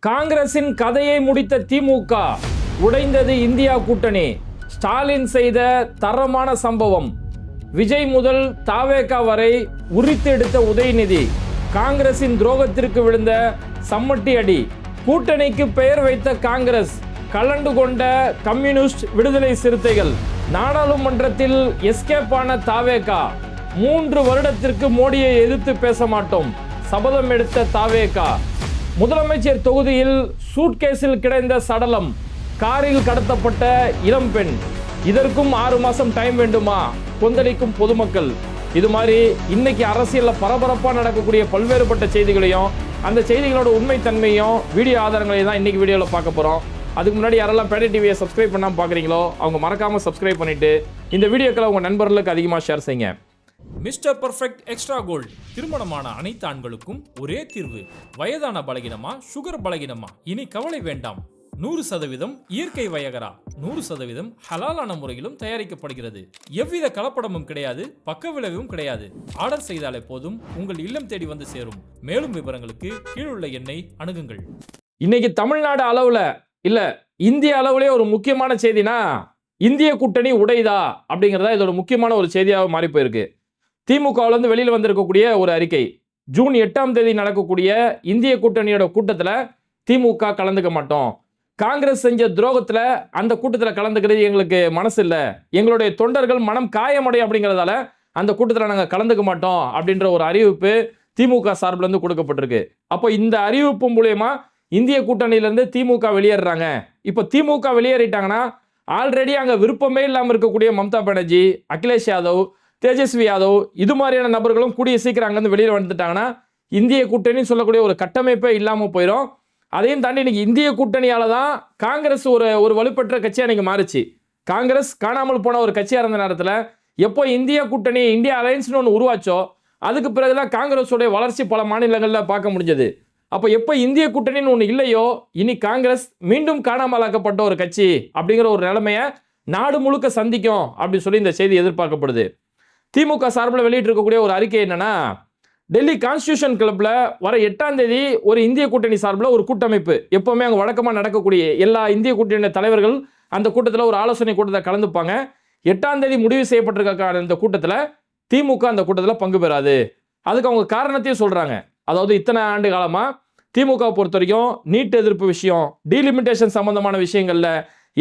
காங்கிரசின் கதையை முடித்த திமுக, உடைந்தது இந்தியா கூட்டணி. ஸ்டாலின் செய்த தரமான சம்பவம். விஜய் முதல் தாவேகா வரை உரித்து எடுத்த உதயநிதி, காங்கிரசின் துரோகத்திற்கு விழுந்த சம்மட்டி அடி. கூட்டணிக்கு பெயர் வைத்த காங்கிரஸ், கலண்டு கொண்ட கம்யூனிஸ்ட் விடுதலை சிறுத்தைகள், நாடாளுமன்றத்தில் எஸ்கேப் ஆன தாவேகா, 3 வருடத்திற்கு மோடியை எதிர்த்து பேச மாட்டோம், சபதம் எடுத்த தாவேகா. முதலமைச்சர் தொகுதியில் சூட்கேஸில் கிடைந்த சடலம், காரில் கடத்தப்பட்ட இளம்பெண், இதற்கும் 6 மாசம் டைம் வேண்டுமா, கொந்தளிக்கும் பொதுமக்கள். இது மாதிரி இன்னைக்கு அரசியல்ல பரபரப்பா நடக்கக்கூடிய பல்வேறுபட்ட செய்திகளையும் அந்த செய்திகளோட உண்மைத்தன்மையும் வீடியோ ஆதாரங்களையும் தான் இன்னைக்கு வீடியோல பார்க்க போறோம். அதுக்கு முன்னாடி யாரெல்லாம் பேடை டிவியை சப்ஸ்கிரைப் பண்ணாம பாக்குறீங்களோ அவங்க மறக்காம சப்ஸ்கிரைப் பண்ணிட்டு இந்த வீடியோக்களை உங்க நண்பர்களுக்கு அதிகமாக ஷேர் செய்யுங்க. மிஸ்டர் பர்ஃபெக்ட் எக்ஸ்ட்ரா கோல்டு, திருமணமான அனைத்து ஆண்களுக்கும் ஒரே தீர்வு. வயதான பலகினமா, சுகர் பலகினமா, இனி கவலை வேண்டாம். 100% இயற்கை வயகரா, 100% ஹலாலான முறையிலும் தயாரிக்கப்படுகிறது. எவ்வித கலப்படமும் கிடையாது, பக்க விளைவும் கிடையாது. ஆர்டர் செய்தாலே போதும், உங்கள் இல்லம் தேடி வந்து சேரும். மேலும் விவரங்களுக்கு கீழுள்ள எண்ணை அணுகுங்கள். இன்னைக்கு தமிழ்நாடு அளவுல இல்ல இந்திய அளவுலேயே ஒரு முக்கியமான செய்தினா, இந்திய கூட்டணி உடைதா அப்படிங்கிறதா இதோட முக்கியமான ஒரு செய்தியாக மாறி போயிருக்கு. திமுகவிலிருந்து வெளியில் வந்திருக்கக்கூடிய ஒரு அறிக்கை, ஜூன் 8ஆம் தேதி நடக்கக்கூடிய இந்திய கூட்டணியோட கூட்டத்தில் திமுக கலந்துக்க மாட்டோம். காங்கிரஸ் செஞ்ச துரோகத்தில் அந்த கூட்டத்தில் கலந்துக்கிறது எங்களுக்கு மனசு இல்லை, எங்களுடைய தொண்டர்கள் மனம் காயமடையும் அப்படிங்கிறதால அந்த கூட்டத்தில் நாங்கள் கலந்துக்க மாட்டோம் அப்படின்ற ஒரு அறிவிப்பு திமுக சார்பில் இருந்து கொடுக்கப்பட்டிருக்கு. அப்போ இந்த அறிவிப்பு மூலயமா இந்திய கூட்டணியிலேருந்து திமுக வெளியேறாங்க. இப்போ திமுக வெளியேறிட்டாங்கன்னா ஆல்ரெடி அங்கே விருப்பமே இல்லாமல் இருக்கக்கூடிய மம்தா பானர்ஜி, அகிலேஷ் யாதவ், தேஜஸ்வி யாதவ், இது மாதிரியான நபர்களும் கூடிய சீக்கிரம் அங்கேருந்து வெளியில் வந்துட்டாங்கன்னா இந்திய கூட்டணின்னு சொல்லக்கூடிய ஒரு கட்டமைப்பே இல்லாமல் போயிடும். அதையும் தாண்டி இன்னைக்கு இந்திய கூட்டணியால் தான் காங்கிரஸ் ஒரு வலுப்பெற்ற கட்சியாக இன்னைக்கு மாறிச்சு. காங்கிரஸ் காணாமல் போன ஒரு கட்சியாக இருந்த நேரத்தில் எப்போ இந்திய கூட்டணி, இந்தியா அலையன்ஸ்னு ஒன்று உருவாச்சோ அதுக்கு பிறகு தான் காங்கிரஸோடைய வளர்ச்சி பல மாநிலங்களில் பார்க்க முடிஞ்சது. அப்போ எப்போ இந்திய கூட்டணின்னு ஒன்று இல்லையோ, இனி காங்கிரஸ் மீண்டும் காணாமலாக்கப்பட்ட ஒரு கட்சி அப்படிங்கிற ஒரு நிலைமையை நாடு முழுக்க சந்திக்கும் அப்படின்னு சொல்லி இந்த செய்தி எதிர்பார்க்கப்படுது. திமுக சார்பில் வெளியிட்டு இருக்கக்கூடிய ஒரு அறிக்கை என்னன்னா, டெல்லி கான்ஸ்டியூஷன் கிளப்ல வர 8ஆம் தேதி ஒரு இந்திய கூட்டணி சார்பில் ஒரு கூட்டமைப்பு, எப்பவுமே அங்கே வழக்கமாக நடக்கக்கூடிய எல்லா இந்திய கூட்டணி தலைவர்கள் அந்த கூட்டத்தில் ஒரு ஆலோசனை கூட்டத்தை கலந்துப்பாங்க. 8ஆம் தேதி முடிவு செய்யப்பட்டிருக்க இந்த கூட்டத்தில் திமுக அந்த கூட்டத்தில் பங்கு பெறாது. அதுக்கு அவங்க காரணத்தையும் சொல்றாங்க. அதாவது இத்தனை ஆண்டு காலமா திமுக பொறுத்த வரைக்கும் நீட் எதிர்ப்பு விஷயம், டீலிமிட்டேஷன் சம்பந்தமான விஷயங்கள்ல,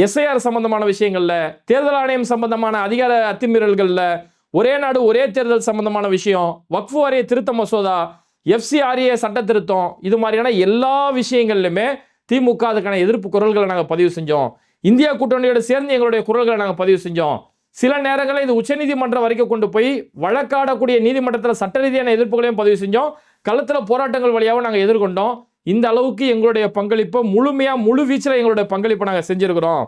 எஸ்ஐஆர் சம்பந்தமான விஷயங்கள்ல, தேர்தல் ஆணையம் சம்பந்தமான அதிகார அத்துமீறல்கள்ல, ஒரே நாடு ஒரே தேர்தல் சம்பந்தமான விஷயம், வக்ஃபு வாரிய திருத்த மசோதா, FCRA சட்ட திருத்தம், இது மாதிரியான எல்லா விஷயங்கள்லையுமே திமுக அதுக்கான எதிர்ப்பு குரல்களை நாங்கள் பதிவு செஞ்சோம். இந்தியா கூட்டணியோட சேர்ந்து எங்களுடைய குரல்களை நாங்கள் பதிவு செஞ்சோம். சில நேரங்களில் இது உச்சநீதிமன்றம் வரைக்கும் கொண்டு போய் வழக்காடக்கூடிய நீதிமன்றத்தில் சட்ட ரீதியான எதிர்ப்புகளையும் பதிவு செஞ்சோம். களத்தில் போராட்டங்கள் வழியாகவும் நாங்கள் எதிர்கொண்டோம். இந்த அளவுக்கு எங்களுடைய பங்களிப்பை முழு வீச்சில் எங்களுடைய பங்களிப்பை நாங்கள் செஞ்சிருக்கிறோம்.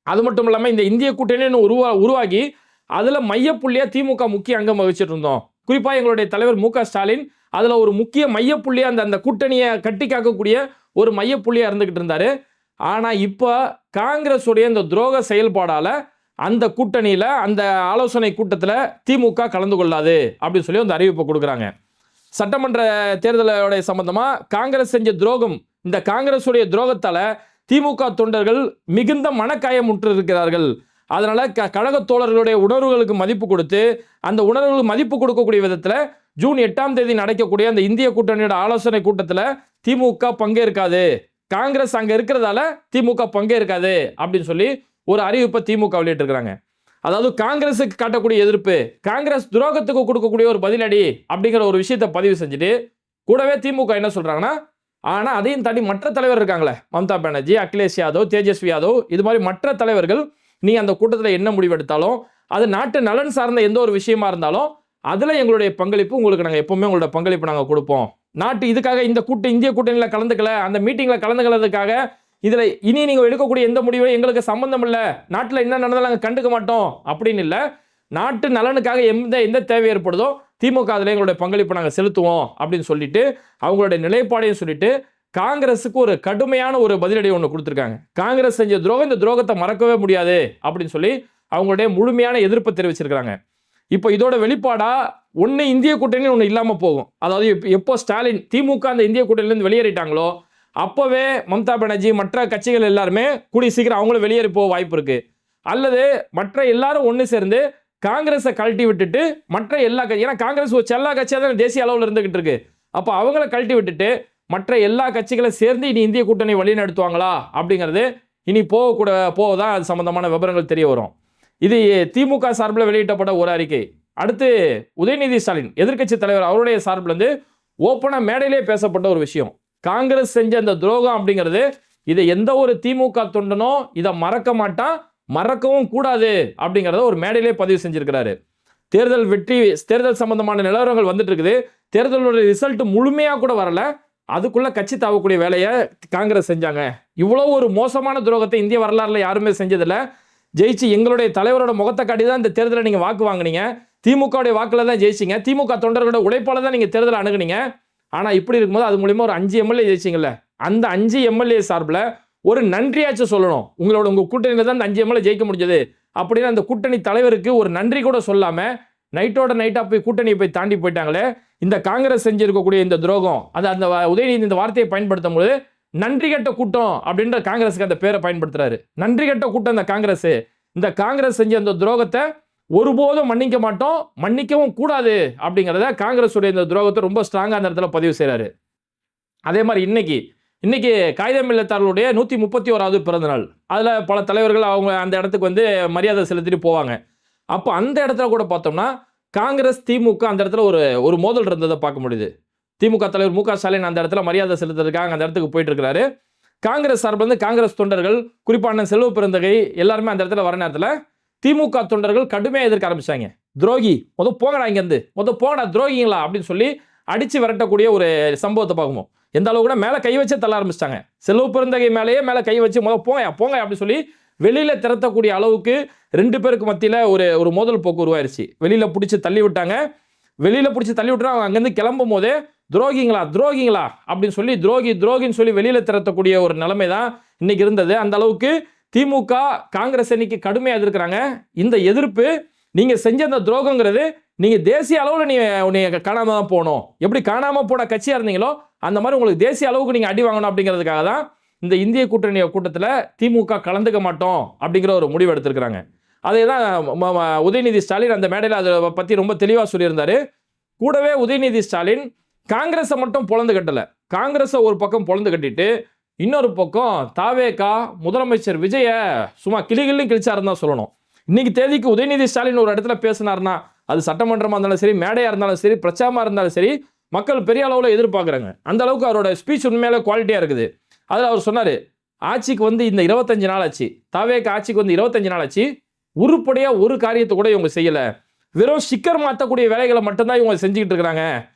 அது மட்டும் இல்லாமல் இந்த இந்திய கூட்டணின்னு உருவாகி அதில் மையப்புள்ளியாக திமுக முக்கிய அங்கம் வகிச்சிட்டு இருந்தோம். குறிப்பாக எங்களுடைய தலைவர் மு க ஸ்டாலின் அதில் ஒரு முக்கிய மையப்புள்ளியாக அந்த கூட்டணியை கட்டி காக்கக்கூடிய ஒரு மையப்புள்ளியாக இருந்துகிட்டு இருந்தார். ஆனால் இப்போ காங்கிரஸுடைய இந்த துரோக செயல்பாடால் அந்த கூட்டணியில், அந்த ஆலோசனை கூட்டத்தில் திமுக கலந்து கொள்ளாது அப்படின்னு சொல்லி அந்த அறிவிப்பை கொடுக்குறாங்க. சட்டமன்ற தேர்தலோடைய சம்பந்தமாக காங்கிரஸ் செஞ்ச துரோகம், இந்த காங்கிரஸுடைய துரோகத்தால் திமுக தொண்டர்கள் மிகுந்த மனக்காயமுற்று இருக்கிறார்கள். அதனால கழக தோழர்களுடைய உணர்வுகளுக்கு மதிப்பு கொடுத்து, அந்த உணர்வுகளுக்கு மதிப்பு கொடுக்கக்கூடிய விதத்தில் ஜூன் 8ஆம் தேதி நடக்கக்கூடிய அந்த இந்திய கூட்டணியோட ஆலோசனை கூட்டத்தில் திமுக பங்கேற்காது, காங்கிரஸ் அங்கே இருக்கிறதால திமுக பங்கேற்காது அப்படின்னு சொல்லி ஒரு அறிவிப்பை திமுக வெளியிட்டிருக்கிறாங்க. அதாவது காங்கிரஸுக்கு காட்டக்கூடிய எதிர்ப்பு, காங்கிரஸ் துரோகத்துக்கு கொடுக்கக்கூடிய ஒரு பதிலடி அப்படிங்கிற ஒரு விஷயத்தை பதிவு செஞ்சுட்டு, கூடவே திமுக என்ன சொல்றாங்கன்னா, ஆனால் அதையும் தாண்டி மற்ற தலைவர் இருக்காங்களே, மம்தா பானர்ஜி, அகிலேஷ் யாதவ், தேஜஸ்வி யாதவ், இது மாதிரி மற்ற தலைவர்கள் நீ அந்த கூட்டத்தில் என்ன முடிவெடுத்தாலும், அது நாட்டு நலன் சார்ந்த எந்த ஒரு விஷயமா இருந்தாலும் அதில் எங்களுடைய பங்களிப்பு உங்களுக்கு நாங்கள் எப்பவுமே உங்களோட பங்களிப்பு நாங்கள் கொடுப்போம். நாட்டு இதுக்காக இந்திய கூட்டணியில் கலந்துக்கல, அந்த மீட்டிங்கில் கலந்துக்கிறதுக்காக இதில் இனி நீங்கள் எடுக்கக்கூடிய எந்த முடிவும் எங்களுக்கு சம்பந்தம் இல்லை, நாட்டில் என்ன நடந்தாலும் நாங்கள் கண்டுக்க மாட்டோம் அப்படின்னு இல்லை. நாட்டு நலனுக்காக எந்த தேவை ஏற்படுதோ திமுக அதில் எங்களுடைய பங்களிப்பை நாங்கள் செலுத்துவோம் அப்படின்னு சொல்லிட்டு அவங்களுடைய நிலைப்பாடையும் சொல்லிட்டு காங்கிரஸுக்கு ஒரு கடுமையான ஒரு பதிலடி ஒன்று கொடுத்துருக்காங்க. காங்கிரஸ் செஞ்ச துரோகம், இந்த துரோகத்தை மறக்கவே முடியாது அப்படின்னு சொல்லி அவங்களுடைய முழுமையான எதிர்ப்பை தெரிவிச்சிருக்கிறாங்க. இப்போ இதோட வெளிப்பாடா ஒன்று இந்திய கூட்டணி ஒன்று இல்லாமல் போகும். அதாவது எப்போ ஸ்டாலின் திமுக அந்த இந்திய கூட்டணியிலேருந்து வெளியேறிட்டாங்களோ அப்போவே மம்தா பானர்ஜி மற்ற கட்சிகள் எல்லாருமே கூடிய சீக்கிரம் அவங்களும் வெளியேறி போக வாய்ப்பு இருக்கு. அல்லது மற்ற எல்லாரும் ஒன்று சேர்ந்து காங்கிரஸை கழட்டி விட்டுட்டு மற்ற எல்லா கட்சி, ஏன்னா காங்கிரஸ் ஒரு செல்லா கட்சியாக தான் தேசிய அளவில் இருந்துகிட்டு இருக்கு. அப்போ அவங்கள கழட்டி விட்டுட்டு மற்ற எல்லா கட்சிகளும் சேர்ந்து இனி இந்திய கூட்டணி வழி நடத்துவாங்களா அப்படிங்கிறது இனி போகதான் அது சம்பந்தமான விவரங்கள் தெரிய வரும். இது திமுக சார்பில் வெளியிட்டப்பட்ட ஒரு அறிக்கை. அடுத்து உதயநிதி ஸ்டாலின் எதிர்க்கட்சி தலைவர் அவருடைய சார்பில் இருந்து ஓப்பனா மேடையிலே பேசப்பட்ட ஒரு விஷயம், காங்கிரஸ் செஞ்ச அந்த துரோகம் அப்படிங்கிறது இதை எந்த ஒரு திமுக தொண்டனோ இதை மறக்க மாட்டான், மறக்கவும் கூடாது அப்படிங்கிறத ஒரு மேடையிலே பதிவு செஞ்சிருக்கிறாரு. தேர்தல் சம்பந்தமான நிலவரங்கள் வந்துட்டு இருக்குது. தேர்தலோட ரிசல்ட் முழுமையாக கூட வரல, அதுக்குள்ள கட்சி தாவக்கூடிய வேலையை காங்கிரஸ் செஞ்சாங்க. இவ்வளவு ஒரு மோசமான துரோகத்தை இந்திய வரலாறுல யாருமே செஞ்சதில்லை. ஜெயிச்சு எங்களுடைய தலைவரோட முகத்தை காட்டி தான் இந்த தேர்தலை நீங்க வாக்கு வாங்கினீங்க, திமுகவுடைய வாக்குல தான் ஜெயிச்சிங்க, திமுக தொண்டர்களோட உழைப்பால தான் நீங்க தேர்தலை அணுகுனீங்க. ஆனா இப்படி இருக்கும்போது அது மூலியமா ஒரு 5 எம்எல்ஏ ஜெயிச்சிங்கல்ல, அந்த 5 எம்எல்ஏ சார்பில் ஒரு நன்றியாச்சும் சொல்லணும். உங்க கூட்டணியில தான் அந்த 5 எம்எல்ஏ ஜெயிக்க முடிஞ்சது அப்படின்னு அந்த கூட்டணி தலைவருக்கு ஒரு நன்றி கூட சொல்லாம நைட்டோட நைட்டா போய் கூட்டணியை போய் தாண்டி போயிட்டாங்களே. இந்த காங்கிரஸ் செஞ்சிருக்கக்கூடிய இந்த துரோகம், அந்த உதயநிதி இந்த வார்த்தையை பயன்படுத்தும் போது நன்றி கட்ட கூட்டம் அப்படின்ற காங்கிரஸுக்கு அந்த பேரை பயன்படுத்துறாரு. நன்றி கட்ட கூட்டம் இந்த காங்கிரஸ் செஞ்ச அந்த துரோகத்தை ஒருபோதும் மன்னிக்க மாட்டோம், மன்னிக்கவும் கூடாது அப்படிங்கிறத காங்கிரஸுடைய இந்த துரோகத்தை ரொம்ப ஸ்ட்ராங்கா அந்த இடத்துல பதிவு செய்யறாரு. அதே மாதிரி இன்னைக்கு காகிதம் இல்லத்தார்களுடைய 131வது பிறந்த நாள். அதுல பல தலைவர்கள் அவங்க அந்த இடத்துக்கு வந்து மரியாதை செலுத்திட்டு போவாங்க. அப்போ அந்த இடத்துல கூட பார்த்தோம்னா காங்கிரஸ் திமுக அந்த இடத்துல ஒரு மோதல் இருந்ததை பார்க்க முடியுது. திமுக தலைவர் மு.க. ஸ்டாலின் அந்த இடத்துல மரியாதை செலுத்துறதுக்காக அந்த இடத்துக்கு போயிட்டு இருக்கிறாரு. காங்கிரஸ் சார்பில் வந்து காங்கிரஸ் தொண்டர்கள், குறிப்பான செல்வ பெருந்தகை எல்லாருமே அந்த இடத்துல வர நேரத்தில் திமுக தொண்டர்கள் கடுமையாக எதிர்க்க ஆரம்பிச்சாங்க. துரோகி, போங்கடா இங்கேருந்து, போங்கடா துரோகிங்களா அப்படின்னு சொல்லி அடிச்சு விரட்டக்கூடிய ஒரு சம்பவத்தை பார்க்கணும். எந்த அளவு கூட மேலே கை வச்சே தள்ள ஆரம்பிச்சிட்டாங்க. செல்வ பெருந்தகை மேலேயே மேலே கை வச்சு போங்க அப்படின்னு சொல்லி வெளியில திரட்டக்கூடிய அளவுக்கு 2 பேருக்கு மத்தியில் ஒரு மோதல் போக்கு உருவாயிருச்சு. வெளியில பிடிச்சி தள்ளி விட்டாங்க. வெளியில பிடிச்சி தள்ளி விட்டுறாங்க. அங்கேருந்து கிளம்பும் போதே துரோகிங்களா அப்படின்னு சொல்லி துரோகின்னு சொல்லி வெளியில திரட்டக்கூடிய ஒரு நிலைமை தான் இன்னைக்கு இருந்தது. அந்த அளவுக்கு திமுக காங்கிரஸ் இன்னைக்கு கடுமையாக எதிர்க்கிறாங்க. இந்த எதிர்ப்பு நீங்க செஞ்ச அந்த துரோகங்கிறது நீங்க தேசிய அளவில் நீங்க காணாம தான் போகணும். எப்படி காணாம போன கட்சியா இருந்தீங்களோ அந்த மாதிரி உங்களுக்கு தேசிய அளவுக்கு நீங்க அடி வாங்கணும் அப்படிங்கிறதுக்காக தான் இந்த இந்திய கூட்டணி கூட்டத்தில் திமுக கலந்துக்க மாட்டோம் அப்படிங்கிற ஒரு முடிவு எடுத்திருக்கிறாங்க. அதே தான் உதயநிதி ஸ்டாலின் அந்த மேடையில் அதை பற்றி ரொம்ப தெளிவாக சொல்லியிருந்தாரு. கூடவே உதயநிதி ஸ்டாலின் காங்கிரஸை மட்டும் பொழந்து கட்டலை, காங்கிரஸை ஒரு பக்கம் பொழந்து கட்டிட்டு இன்னொரு பக்கம் தாவேகா முதலமைச்சர் விஜய சும்மா கிளிகிள்னு கிழிச்சாருன்னு தான் சொல்லணும். இன்னைக்கு தேதிக்கு உதயநிதி ஸ்டாலின் ஒரு இடத்துல பேசினார்னா அது சட்டமன்றமாக இருந்தாலும் சரி, மேடையாக இருந்தாலும் சரி, பிரச்சாரமாக இருந்தாலும் சரி, மக்கள் பெரிய அளவில் எதிர்பார்க்குறாங்க. அந்த அளவுக்கு அவரோட ஸ்பீச் உண்மையிலே குவாலிட்டியாக இருக்குது. அதில் அவர் சொன்னார், ஆட்சிக்கு வந்து இந்த 25 நாள் ஆச்சு, தாவேகா ஆட்சிக்கு வந்து 25 நாள் ஆச்சு, உருப்படியாக ஒரு காரியத்தை கூட இவங்க செய்யலை, வெறும் ஸ்டிக்கர் மாற்றக்கூடிய வேலைகளை மட்டும்தான் இவங்க செஞ்சுக்கிட்டு இருக்கிறாங்க.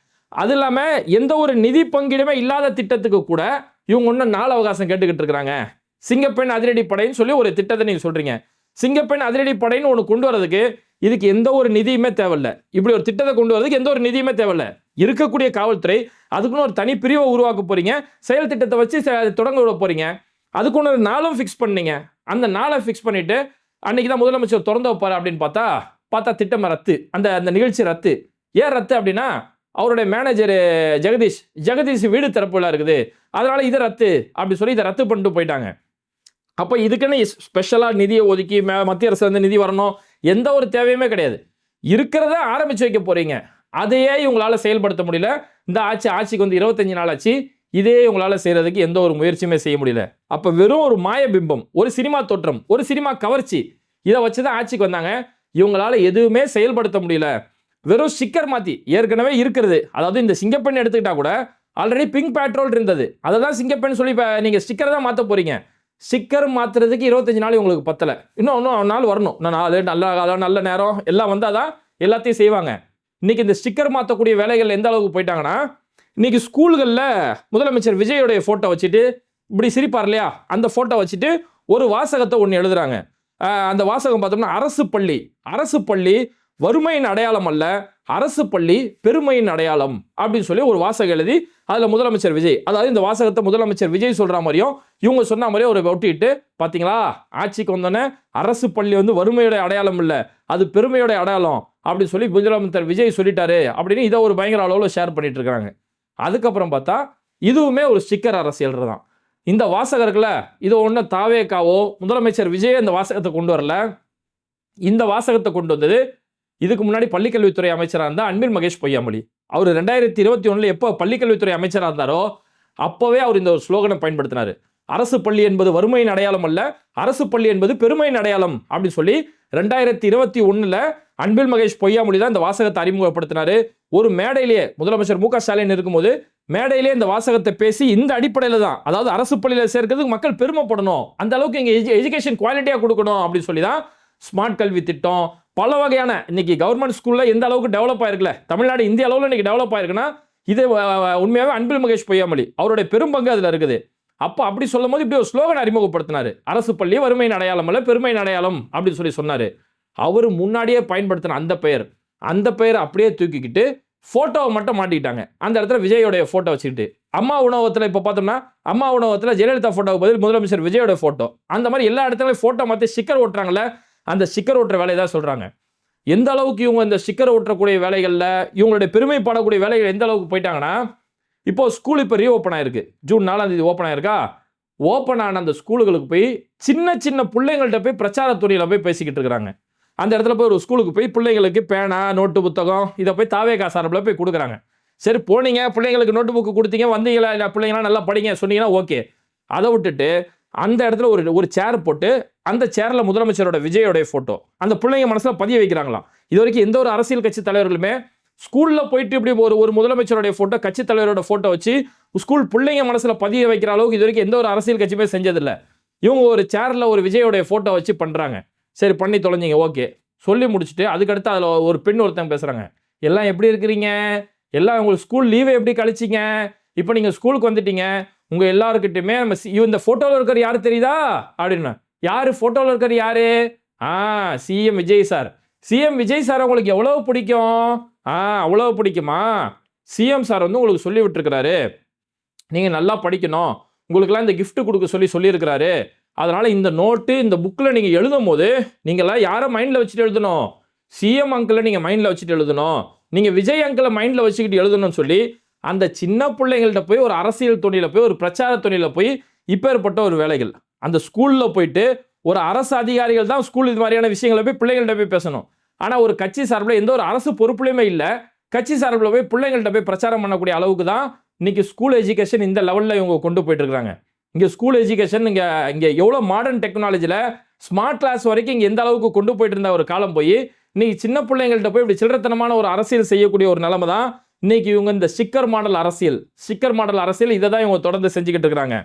அது இல்லாமல் எந்த ஒரு நிதி பங்கீடுமே இல்லாத திட்டத்துக்கு கூட இவங்க இன்னும் நாள் அவகாசம் கேட்டுக்கிட்டு இருக்கிறாங்க. சிங்கப்பெண் அதிரடி படைன்னு சொல்லி ஒரு திட்டத்தை நீங்கள் சொல்கிறீங்க. சிங்கப்பெண் அதிரடி படைன்னு ஒன்று கொண்டு வரதுக்கு இதுக்கு எந்த ஒரு நிதியுமே தேவையில்லை. இப்படி ஒரு திட்டத்தை கொண்டு வரதுக்கு எந்த ஒரு நிதியுமே தேவையில்லை. இருக்கக்கூடிய காவல்துறை அதுக்குன்னு ஒரு தனி பிரிவை உருவாக்க போறீங்க, செயல் திட்டத்தை வச்சு தொடங்க விட போறீங்க. அதுக்குன்னு ஒரு நாளும் ஃபிக்ஸ் பண்ணீங்க. அந்த நாளை ஃபிக்ஸ் பண்ணிட்டு அன்னைக்கு தான் முதலமைச்சர் திறந்து வைப்பாரு அப்படின்னு பார்த்தா திட்டம் ரத்து. அந்த நிகழ்ச்சி ரத்து. ஏன் ரத்து அப்படின்னா அவருடைய மேனேஜர் ஜெகதீஷ் வீடு திறப்புல இருக்குது, அதனால இதை ரத்து அப்படி சொல்லி இதை ரத்து பண்ணிட்டு போயிட்டாங்க. அப்போ இதுக்குன்னு ஸ்பெஷலாக நிதியை ஒதுக்கி மத்திய அரசு வந்து நிதி வரணும் எந்த ஒரு தேவையுமே கிடையாது. இருக்கிறத ஆரம்பிச்சு வைக்க போறீங்க, அதையே இவங்களால செயல்படுத்த முடியல. இந்த ஆட்சிக்கு வந்து 25 நாள் ஆச்சு, இதே இவங்களால செய்யறதுக்கு எந்த ஒரு முயற்சியுமே செய்ய முடியல. அப்போ வெறும் ஒரு மாய பிம்பம், ஒரு சினிமா தோற்றம், ஒரு சினிமா கவர்ச்சி, இதை வச்சுதான் ஆட்சிக்கு வந்தாங்க. இவங்களால எதுவுமே செயல்படுத்த முடியல. வெறும் ஸ்டிக்கர் மாத்தி ஏற்கனவே இருக்கிறது, அதாவது இந்த சிங்கப்பெண் எடுத்துக்கிட்டா கூட ஆல்ரெடி பிங்க் பேட்ரோல் இருந்தது, அதை தான் சிங்கப்பெண் சொல்லி நீங்க ஸ்டிக்கர் தான் மாற்ற போறீங்க. ஸ்டிக்கர் மாத்துறதுக்கு 25 நாள் உங்களுக்கு பத்தலை, இன்னும் நாள் வரணும். நல்ல நேரம் எல்லாம் வந்தால் தான் எல்லாத்தையும் செய்வாங்க. இன்னைக்கு இந்த ஸ்டிக்கர் மாற்றக்கூடிய வேலைகள் எந்த அளவுக்கு போயிட்டாங்கன்னா, இன்னைக்கு ஸ்கூல்களில் முதலமைச்சர் விஜயோடைய ஃபோட்டோ வச்சுட்டு இப்படி சிரிப்பார் இல்லையா, அந்த ஃபோட்டோ வச்சுட்டு ஒரு வாசகத்தை ஒன்று எழுதுறாங்க. அந்த வாசகம் பார்த்தோம்னா அரசு பள்ளி வறுமையின் அடையாளம் அல்ல, அரசு பள்ளி பெருமையின் அடையாளம் அப்படின்னு சொல்லி ஒரு வாசகம் எழுதி அதில் முதலமைச்சர் விஜய், அதாவது இந்த வாசகத்தை முதலமைச்சர் விஜய் சொல்கிற மாதிரியும் இவங்க சொன்ன மாதிரியும் ஒரு ஒட்டிட்டு, பார்த்தீங்களா ஆட்சிக்கு வந்தோன்னே அரசு பள்ளி வந்து வறுமையோட அடையாளம் இல்லை, அது பெருமையோட அடையாளம் அப்படின்னு சொல்லி முதலமைச்சர் விஜய் சொல்லிட்டாரு அப்படின்னு இதை ஒரு பயங்கர அளவில் ஷேர் பண்ணிட்டு இருக்காங்க. அதுக்கப்புறம் பார்த்தா இதுவுமே ஒரு ஸ்டிக்கர் அரசியல் தான். இந்த வாசகர்களை இது ஒன்று தாவேக்காவோ முதலமைச்சர் விஜய் இந்த வாசகத்தை கொண்டு வரல. இந்த வாசகத்தை கொண்டு வந்தது இதுக்கு முன்னாடி பள்ளிக்கல்வித்துறை அமைச்சராக இருந்தால் அன்பில் மகேஷ் பொய்யாமொழி. அவர் 2021 எப்போ பள்ளிக்கல்வித்துறை அமைச்சராக இருந்தாரோ அப்போவே அவர் இந்த ஒரு ஸ்லோகனை பயன்படுத்தினார். அரசு பள்ளி என்பது வறுமையின் அடையாளம் அல்ல, அரசு பள்ளி என்பது பெருமையின் அடையாளம் அப்படின்னு சொல்லி 2021 அன்பில் மகேஷ் பொய்யாமொழி தான் இந்த வாசகத்தை அறிமுகப்படுத்தினாரு. ஒரு மேடையிலேயே முதலமைச்சர் மு க ஸ்டாலின் இருக்கும்போது மேடையிலே இந்த வாசகத்தை பேசி இந்த அடிப்படையில் தான், அதாவது அரசு பள்ளியில் சேர்க்கிறதுக்கு மக்கள் பெருமைப்படணும், அந்த அளவுக்கு இங்கே எஜுகேஷன் குவாலிட்டியாக கொடுக்கணும் அப்படின்னு சொல்லி தான் ஸ்மார்ட் கல்வி திட்டம், பல வகையான இன்னைக்கு கவர்மெண்ட் ஸ்கூலில் எந்த அளவுக்கு டெவலப் ஆயிருக்குல்ல, தமிழ்நாடு இந்திய அளவில் இன்னைக்கு டெவலப் ஆயிருக்குன்னா இது உண்மையாகவே அன்பில் மகேஷ் பொய்யாமொழி அவருடைய பெரும்பங்கு அதில் இருக்குது. அப்போ அப்படி சொல்லும் போது இப்படி ஒரு ஸ்லோகன் அறிமுகப்படுத்தினார். அரசு பள்ளி வறுமையின் அடையாளம் அல்ல பெருமையின் அடையாளம் அப்படின்னு சொல்லி சொன்னார். அவர் முன்னாடியே பயன்படுத்தின அந்த பெயரை அப்படியே தூக்கிக்கிட்டு ஃபோட்டோவை மட்டும் மாட்டிக்கிட்டாங்க. அந்த இடத்துல விஜயோடைய ஃபோட்டோ வச்சுக்கிட்டு அம்மா உணவகத்தில் இப்போ பார்த்தோம்னா அம்மா உணவகத்தில் ஜெயலலிதா ஃபோட்டோவுக்கு பதில் முதலமைச்சர் விஜயோட ஃபோட்டோ, அந்த மாதிரி எல்லா இடத்துலையும் ஃபோட்டோ மாற்றி ஸ்டிக்கர் ஓட்டுறாங்கல்ல, அந்த ஸ்டிக்கர் ஓட்டுற வேலையை தான் சொல்கிறாங்க. எந்த அளவுக்கு இவங்க இந்த ஸ்டிக்கர் ஓட்டக்கூடிய வேலைகளில் இவங்களுடைய பெருமைப்படக்கூடிய வேலைகள் எந்த அளவுக்கு போயிட்டாங்கன்னா, இப்போ ஸ்கூல் இப்போ ரீஓப்பன் ஆயிருக்கு, ஜூன் 4 ஓப்பன் ஆயிருக்கா. ஓப்பன் ஆன அந்த ஸ்கூலுகளுக்கு போய் சின்ன பிள்ளைங்கள்ட்ட போய் பிரச்சார துறையில் போய் பேசிக்கிட்டு இருக்கிறாங்க. அந்த இடத்துல போய் ஒரு ஸ்கூலுக்கு போய் பிள்ளைங்களுக்கு பேனா நோட்டு புத்தகம் இதை போய் தாவேகா சார்பில் போய் கொடுக்குறாங்க. சரி போனீங்க பிள்ளைங்களுக்கு நோட்டு புக்கு கொடுத்தீங்க, வந்தீங்களா இல்லை பிள்ளைங்களாம் நல்லா படிங்க சொன்னீங்கன்னா ஓகே. அதை விட்டுட்டு அந்த இடத்துல ஒரு சேர் போட்டு அந்த சேரில் முதலமைச்சரோட விஜயோடைய ஃபோட்டோ அந்த பிள்ளைங்க மனசில் பதிய வைக்கிறாங்களாம். இது வரைக்கும் எந்த ஒரு அரசியல் கட்சி தலைவர்களுமே ஸ்கூலில் போயிட்டு இப்படி ஒரு முதலமைச்சருடைய ஃபோட்டோ கட்சி தலைவரோட ஃபோட்டோ வச்சு ஸ்கூல் பிள்ளைங்க மனசில் பதிய வைக்கிற அளவுக்கு இது வரைக்கும் எந்த ஒரு அரசியல் கட்சியுமே செஞ்சதில்லை. இவங்க ஒரு சேரில் ஒரு விஜயோடைய ஃபோட்டோ வச்சு பண்ணுறாங்க. சரி பண்ணி தொலைஞ்சிங்க ஓகே சொல்லி முடிச்சுட்டு அதுக்கடுத்து அதில் ஒரு பெண் ஒருத்தங்க பேசுகிறாங்க, எல்லாம் எப்படி இருக்கிறீங்க, எல்லாம் உங்களுக்கு ஸ்கூல் லீவை எப்படி கழிச்சிங்க, இப்போ நீங்கள் ஸ்கூலுக்கு வந்துட்டீங்க, உங்கள் எல்லாருக்கிட்டையுமே நம்ம இந்த ஃபோட்டோவில் இருக்கிற யார் தெரியுதா அப்படின்னு. யார் ஃபோட்டோவில் இருக்கிற யார்? CM Vijay sir. CM Vijay sir உங்களுக்கு எவ்வளோ பிடிக்கும்? அவ்வளோ பிடிக்குமா? சிஎம் சார் வந்து உங்களுக்கு சொல்லி விட்டுருக்கிறாரு நீங்கள் நல்லா படிக்கணும், உங்களுக்கெல்லாம் இந்த கிஃப்ட் கொடுக்க சொல்லியிருக்கிறாரு. அதனால் இந்த நோட்டு இந்த புக்கில் நீங்கள் எழுதும் போது நீங்கள்லாம் யாரை மைண்டில் வச்சுட்டு எழுதணும்? சிஎம் அங்கிளை நீங்கள் மைண்டில் வச்சுட்டு எழுதணும், நீங்கள் விஜய் அங்கிளை மைண்டில் வச்சுக்கிட்டு எழுதணும்னு சொல்லி அந்த சின்ன பிள்ளைங்கள்ட்ட போய் ஒரு அரசியல் துணியில் போய் ஒரு பிரச்சார துணியில் போய் இப்பேற்பட்ட ஒரு வேலைகள் அந்த ஸ்கூலில் போயிட்டு ஒரு அரசு அதிகாரிகள் தான் ஸ்கூல் இது மாதிரியான விஷயங்களை போய் பிள்ளைங்கள்ட்ட போய் பேசணும். ஆனால் ஒரு கட்சி சார்பில் எந்த ஒரு அரசு பொறுப்புலையுமே இல்லை, கட்சி சார்பில் போய் பிள்ளைங்கள்ட்ட போய் பிரச்சாரம் பண்ணக்கூடிய அளவுக்கு தான் இன்னைக்கு ஸ்கூல் எஜுகேஷன் இந்த லெவலில் இவங்க கொண்டு போயிட்டு இருக்காங்க. இங்கே ஸ்கூல் எஜுகேஷன் இங்கே எவ்வளோ மாடர்ன் டெக்னாலஜியில் ஸ்மார்ட் கிளாஸ் வரைக்கும் இங்கே எந்த அளவுக்கு கொண்டு போயிட்டு இருந்த ஒரு காலம் போய் இன்னைக்கு சின்ன பிள்ளைங்கள்ட்ட போய் இப்படி சில்லறத்தனமான ஒரு அரசியல் செய்யக்கூடிய ஒரு நிலைமை தான் இன்னைக்கு இவங்க இந்த ஸ்டிக்கர் மாடல் அரசியல் இதை தான் இவங்க தொடர்ந்து செஞ்சுக்கிட்டு இருக்கிறாங்க.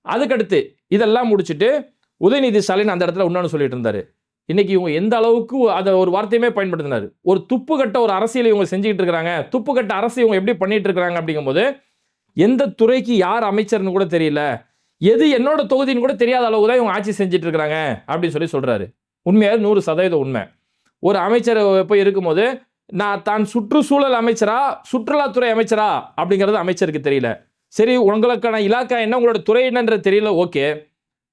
அதுக்கடுத்து இதெல்லாம் முடிச்சுட்டு உதயநிதி ஸ்டாலின் அந்த இடத்துல இன்னொன்று சொல்லிட்டு இருந்தாரு. இன்னைக்கு இவங்க எந்த அளவுக்கு அதை ஒரு வார்த்தையுமே பயன்படுத்தினார். ஒரு துப்பு கட்ட ஒரு அரசியல் இவங்க செஞ்சுக்கிட்டு இருக்கிறாங்க, துப்பு கட்ட அரசு இவங்க எப்படி பண்ணிட்டு இருக்கிறாங்க அப்படிங்கும்போது எந்த துறைக்கு யார் அமைச்சர்னு கூட தெரியல, எது என்னோட தொகுதின்னு கூட தெரியாத அளவுக்கு தான் இவங்க ஆட்சி செஞ்சுட்டு இருக்கிறாங்க அப்படின்னு சொல்றாரு. உண்மையாக 100% உண்மை. ஒரு அமைச்சர் போய் இருக்கும்போது நான் தான் சுற்றுச்சூழல் அமைச்சரா சுற்றுலாத்துறை அமைச்சரா அப்படிங்கிறது அமைச்சருக்கு தெரியல. சரி உங்களுக்கான இலாக்கா என்ன உங்களோட துறை என்னன்றது தெரியல ஓகே.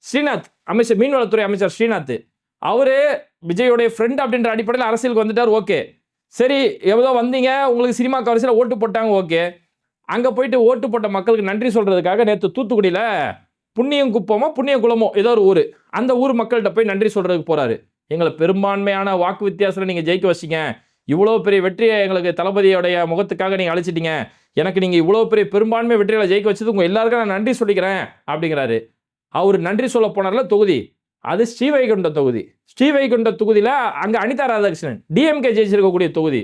ஸ்ரீநாத் அமைச்சர் மீன்வளத்துறை அமைச்சர் ஸ்ரீநாத் அவரே விஜயோடைய ஃப்ரெண்ட் அப்படின்ற அடிப்படையில் அரசியலுக்கு வந்துட்டார் ஓகே. சரி எவ்வளோ வந்தீங்க உங்களுக்கு சினிமா கவர்ச்சியில் ஓட்டு போட்டாங்க ஓகே. அங்கே போயிட்டு ஓட்டு போட்ட மக்களுக்கு நன்றி சொல்கிறதுக்காக நேற்று தூத்துக்குடியில் புண்ணியம் குப்பமோ புண்ணியம் குளமோ ஏதோ ஒரு ஊர், அந்த ஊர் மக்கள்கிட்ட போய் நன்றி சொல்கிறதுக்கு போகிறாரு. எங்களை பெரும்பான்மையான வாக்கு வித்தியாசத்தில் நீங்கள் ஜெயிக்க வச்சிங்க, இவ்வளோ பெரிய வெற்றியை எங்களுக்கு தளபதியோடைய முகத்துக்காக நீங்கள் அழைச்சிட்டீங்க, எனக்கு நீங்கள் இவ்வளோ பெரிய பெரும்பான்மை வெற்றிகளை ஜெயிக்க வச்சது உங்கள் எல்லாருக்கும் நான் நன்றி சொல்லிக்கிறேன் அப்படிங்கிறாரு. அவர் நன்றி சொல்ல போனார்ல தொகுதி அது ஸ்ரீவைகுண்டம் தொகுதி. ஸ்ரீவைகுண்டம் தொகுதியில் அங்கே அனிதா ராதாகிருஷ்ணன் டிஎம்கே ஜெயிச்சிருக்கக்கூடிய தொகுதி.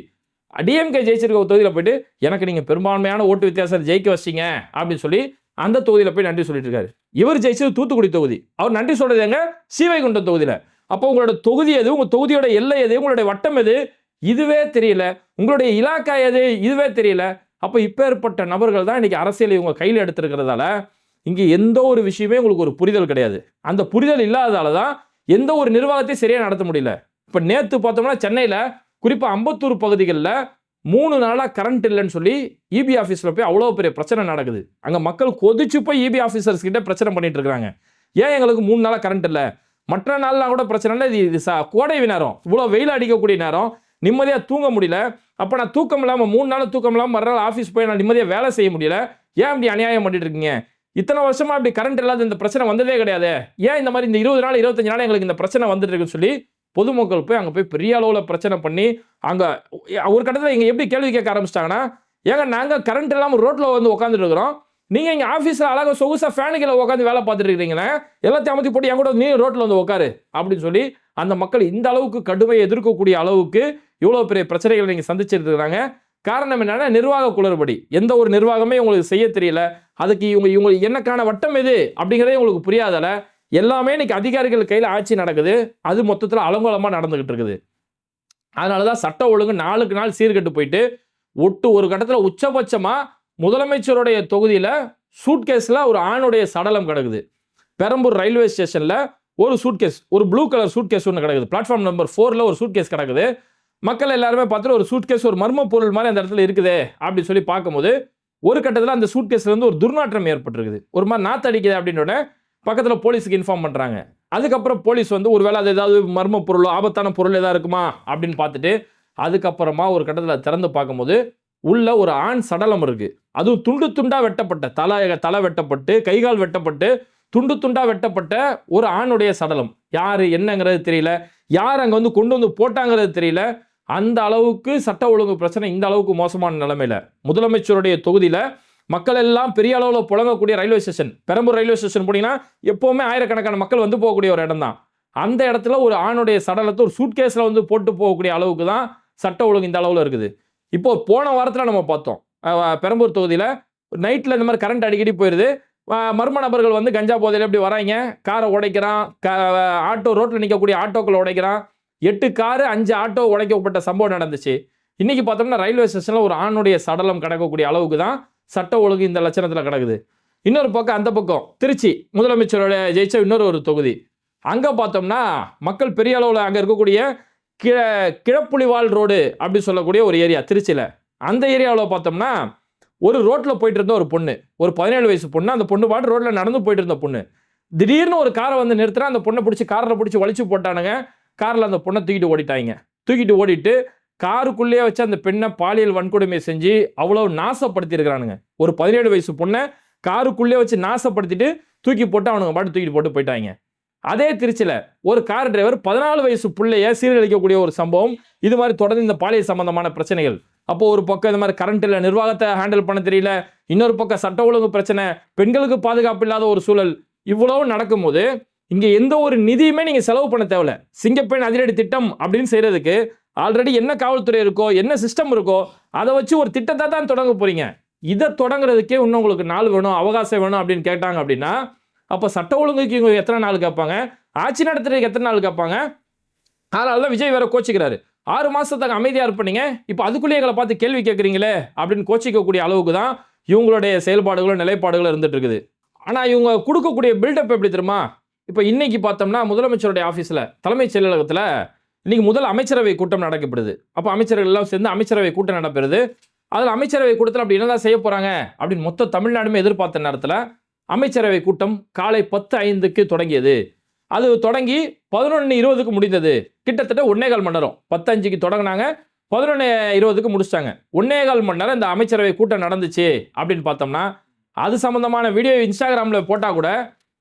டிஎம்கே ஜெயிச்சிருக்க தொகுதியில் போயிட்டு எனக்கு நீங்கள் பெரும்பான்மையான ஓட்டு வித்தியாசத்தை ஜெயிக்க வச்சிங்க அப்படின்னு சொல்லி அந்த தொகுதியில் போய் நன்றி சொல்லிட்டு இருக்காரு. இவர் ஜெயிச்சது தூத்துக்குடி தொகுதி, அவர் நன்றி சொல்றது எங்க? ஸ்ரீவைகுண்டம் தொகுதியில். அப்போ உங்களோட தொகுதி எது, உங்கள் தொகுதியோட எல்லை எது, உங்களுடைய வட்டம் எது, இதுவே தெரியல, உங்களுடைய இலாக்கா எது, இதுவே தெரியல. அப்போ இப்பேற்பட்ட நபர்கள் தான் இன்னைக்கு அரசியலை இவங்க கையில் எடுத்துருக்கிறதால இங்கே எந்த ஒரு விஷயமே உங்களுக்கு ஒரு புரிதல் கிடையாது. அந்த புரிதல் இல்லாததால தான் எந்த ஒரு நிர்வாகத்தையும் சரியாக நடத்த முடியல. இப்போ நேற்று பார்த்தோம்னா சென்னையில் குறிப்பாக அம்பத்தூர் பகுதிகளில் 3 நாளாக கரண்ட் இல்லைன்னு சொல்லி இபி ஆஃபீஸில் போய் அவ்வளோ பெரிய பிரச்சனை நடக்குது. அங்கே மக்கள் கொதிச்சு போய் இபி ஆஃபீஸர்ஸ் கிட்ட பிரச்சனை பண்ணிட்டு இருக்காங்க. ஏன் எங்களுக்கு 3 நாளாக கரண்ட் இல்லை, மற்ற நாள்லாம் கூட பிரச்சனை இல்லை, இது கோடை நேரம், இவ்வளோ வெயில் அடிக்கக்கூடிய நேரம், நிம்மதியாக தூங்க முடியல. அப்போ நான் தூக்கம் இல்லாமல் 3 நாள் தூக்கம் இல்லாமல் மறுநாள் ஆஃபீஸ் போய் நான் நிம்மதியாக வேலை செய்ய முடியல, ஏன் இப்படி அநியாயம் பண்ணிட்டு இருக்கீங்க, இத்தனை வருஷமா இப்படி கரண்ட் இல்லாத இந்த பிரச்சனை வந்ததே கிடையாது, ஏன் இந்த மாதிரி இந்த 20 நாள் 25 நாள் எங்களுக்கு இந்த பிரச்சனை வந்துட்டு இருக்குன்னு சொல்லி பொதுமக்கள் போய் அங்கே போய் பெரிய அளவில் பிரச்சனை பண்ணி அங்கே ஒரு கட்டத்தில் இங்கே எப்படி கேள்வி கேட்க ஆரம்பிச்சிட்டாங்கன்னா, ஏங்க நாங்கள் கரண்ட் இல்லாமல் ரோட்டில் வந்து உட்காந்துட்டு இருக்கிறோம், நீங்கள் இங்கே ஆஃபீஸில் அழகாக சொகுசாக ஃபேனுகளை உட்காந்து வேலை பார்த்துட்டு இருக்கிறீங்களே, எல்லாத்தையும் அமர்த்தி போட்டு என் கூட நீ ரோட்டில் வந்து உட்காரு அப்படின்னு சொல்லி அந்த மக்கள் இந்த அளவுக்கு கடுமையை எதிர்க்கக்கூடிய அளவுக்கு இவ்வளோ பெரிய பிரச்சனைகளை நீங்கள் சந்திச்சுட்டு இருக்கிறாங்க. காரணம் என்னன்னா நிர்வாக குளறுபடி. எந்த ஒரு நிர்வாகமே உங்களுக்கு செய்ய தெரியல. அதுக்கு இவங்க என்னக்கான வட்டம் எது அப்படிங்கிறதே உங்களுக்கு புரியாதல எல்லாமே இன்னைக்கு அதிகாரிகள் கையில் ஆட்சி நடக்குது. அது மொத்தத்தில் அலங்கோலமாக நடந்துகிட்டு இருக்குது. அதனால தான் சட்ட ஒழுங்கு நாளுக்கு நாள் சீர்கெட்டு போயிட்டு ஒரு கட்டத்தில் உச்சபட்சமாக முதலமைச்சருடைய தொகுதியில் சூட்கேஸில் ஒரு ஆணுடைய சடலம் கிடக்குது. பெரம்பூர் ரயில்வே ஸ்டேஷனில் ஒரு சூட்கேஸ், ஒரு ப்ளூ கலர் சூட்கேஸ் ஒன்று கிடக்குது. பிளாட்ஃபார்ம் நம்பர் 4ல் ஒரு சூட்கேஸ் கிடக்குது. மக்கள் எல்லாருமே பார்த்துட்டு ஒரு சூட்கேஸ் ஒரு மர்ம பொருள் மாதிரி அந்த இடத்துல இருக்குதே அப்படின்னு சொல்லி பார்க்கும்போது ஒரு கட்டத்தில் அந்த சூட்கேஸ்ல இருந்து ஒரு துர்நாற்றம் ஏற்பட்டிருக்குது. ஒரு மாதிரி நாத்து அடிக்குது அப்படின்னோட பக்கத்தில் போலீஸுக்கு இன்ஃபார்ம் பண்ணுறாங்க. அதுக்கப்புறம் போலீஸ் வந்து ஒருவேளை அது ஏதாவது மர்ம பொருளோ ஆபத்தான பொருள் ஏதாவது இருக்குமா அப்படின்னு பார்த்துட்டு அதுக்கப்புறமா ஒரு கட்டத்தில் திறந்து பார்க்கும்போது உள்ள ஒரு ஆண் சடலம் இருக்கு. அதுவும் துண்டு துண்டா வெட்டப்பட்ட தலை வெட்டப்பட்டு கைகால் வெட்டப்பட்டு துண்டு துண்டா வெட்டப்பட்ட ஒரு ஆணுடைய சடலம். யாரு என்னங்கிறது தெரியல, யார் அங்கே வந்து கொண்டு வந்து போட்டாங்கிறது தெரியல. அந்த அளவுக்கு சட்ட ஒழுங்கு பிரச்சனை இந்த அளவுக்கு மோசமான நிலைமையில முதலமைச்சருடைய தொகுதியில் மக்கள் எல்லாம் பெரிய அளவில் புழங்கக்கூடிய railway station, Perambur railway station போனீங்கன்னா எப்போவுமே ஆயிரக்கணக்கான மக்கள் வந்து போகக்கூடிய ஒரு இடம் தான். அந்த இடத்துல ஒரு ஆணுடைய சடலத்தை ஒரு சூட்கேஸில் வந்து போட்டு போகக்கூடிய அளவுக்கு தான் சட்ட ஒழுங்கு இந்த அளவில் இருக்குது. இப்போ போன வாரத்தில் நம்ம பார்த்தோம், பெரம்பூர் தொகுதியில் நைட்டில் இந்த மாதிரி கரண்ட் அடிக்கடி போயிடுது. மர்ம நபர்கள் வந்து கஞ்சா போதையில் எப்படி வராங்க, காரை உடைக்கிறான், ஆட்டோ ரோட்டில் நிற்கக்கூடிய ஆட்டோக்களை உடைக்கிறான். 8 காரு 5 ஆட்டோ உடைக்கப்பட்ட சம்பவம் நடந்துச்சு. இன்னைக்கு பார்த்தோம்னா ரயில்வே ஸ்டேஷனில் ஒரு ஆணுடைய சடலம் கிடக்கக்கூடிய அளவுக்கு தான் சட்ட ஒழுங்கு இந்த லட்சணத்தில் கிடக்குது. இன்னொரு பக்கம் அந்த பக்கம் திருச்சி முதலமைச்சரோட ஜெயிச்ச இன்னொரு தொகுதி, அங்கே பார்த்தோம்னா மக்கள் பெரிய அளவில் அங்கே இருக்கக்கூடிய கிழப்புலிவால் ரோடு அப்படி சொல்லக்கூடிய ஒரு ஏரியா திருச்சியில், அந்த ஏரியாவில் பார்த்தோம்னா ஒரு ரோட்டில் போயிட்டு இருந்த ஒரு பொண்ணு, ஒரு 17 வயசு பொண்ணு, அந்த பொண்ணு பாட்டு ரோட்டில் நடந்து போயிட்டு இருந்த பொண்ணு, திடீர்னு ஒரு காரை வந்து நிறுத்துறா, அந்த பொண்ணை பிடிச்சி காரில் பிடிச்சி வலிச்சு போட்டானுங்க. காரில் அந்த பொண்ணை தூக்கிட்டு ஓடிட்டாங்க. தூக்கிட்டு ஓடிட்டு காருக்குள்ளேயே வச்சு அந்த பெண்ணை பாலியல் வன்கொடுமை செஞ்சு அவ்வளோ நாசப்படுத்தி இருக்கிறானுங்க. ஒரு 17 வயசு பொண்ணை காருக்குள்ளே வச்சு நாசப்படுத்திட்டு தூக்கி போட்டு அவனுங்க பாட்டு தூக்கிட்டு போட்டு போயிட்டாங்க. அதே திருச்சியில் ஒரு கார் டிரைவர் 14 வயசு பிள்ளைய சீரழிக்கக்கூடிய ஒரு சம்பவம். இது மாதிரி தொடர்ந்து இந்த பாலியல் சம்பந்தமான பிரச்சனைகள். அப்போ ஒரு பக்கம் இந்த மாதிரி கரண்ட் இல்லை, நிர்வாகத்தை ஹேண்டில் பண்ண தெரியல, இன்னொரு பக்கம் சட்ட ஒழுங்கு பிரச்சனை, பெண்களுக்கு பாதுகாப்பு இல்லாத ஒரு சூழல், இவ்வளவு நடக்கும்போது இங்கே எந்த ஒரு நிதியுமே நீங்கள் செலவு பண்ண தேவையில்ல. சிங்கப்பெண் அதிரடி திட்டம் அப்படின்னு செய்கிறதுக்கு ஆல்ரெடி என்ன காவல்துறை இருக்கோ என்ன சிஸ்டம் இருக்கோ அதை வச்சு ஒரு திட்டத்தை தான் தொடங்க போகிறீங்க. இதை தொடங்குறதுக்கே இன்னும் உங்களுக்கு நாள் வேணும், அவகாசம் வேணும் அப்படின்னு கேட்டாங்க அப்படின்னா அப்போ சட்ட ஒழுங்குக்கு இவங்க எத்தனை நாள் கேட்பாங்க, ஆட்சி நடத்துறதுக்கு எத்தனை நாள் கேட்பாங்க. அதனால தான் விஜய் வேற கோச்சிக்கிறாரு, 6 மாதத்துக்கு அமைதியாக இருப்பீங்க, இப்போ அதுக்குள்ளேயே எங்களை பார்த்து கேள்வி கேட்குறீங்களே அப்படின்னு கோச்சிக்கக்கூடிய அளவுக்கு தான் இவங்களுடைய செயல்பாடுகளும் நிலைப்பாடுகளும் இருந்துட்டு இருக்குது. ஆனால் இவங்க கொடுக்கக்கூடிய பில்டப் எப்படி தெரியுமா, இப்போ இன்னைக்கு பார்த்தோம்னா முதலமைச்சருடைய ஆஃபீஸில் தலைமைச் செயலகத்தில் இன்னைக்கு முதல் அமைச்சரவை கூட்டம் நடக்கப்படுது. அப்போ அமைச்சர்கள் எல்லாம் சேர்ந்து அமைச்சரவை கூட்டம் நடப்பெறுது. அதில் அமைச்சரவை கூட்டத்தில் அப்படி என்னதான் செய்ய போகிறாங்க அப்படின்னு மொத்த தமிழ்நாடுமே எதிர்பார்த்த நேரத்தில் அமைச்சரவை கூட்டம் காலை 10:05 தொடங்கியது. அது தொடங்கி 11:20 முடிந்தது. கிட்டத்தட்ட 1.25 மணி நேரம். 10:05 தொடங்கினாங்க, 11:20 முடிச்சிட்டாங்க. 1.25 மணி நேரம் இந்த அமைச்சரவை கூட்டம் நடந்துச்சு அப்படின்னு பார்த்தோம்னா அது சம்பந்தமான வீடியோ இன்ஸ்டாகிராமில் போட்டால் கூட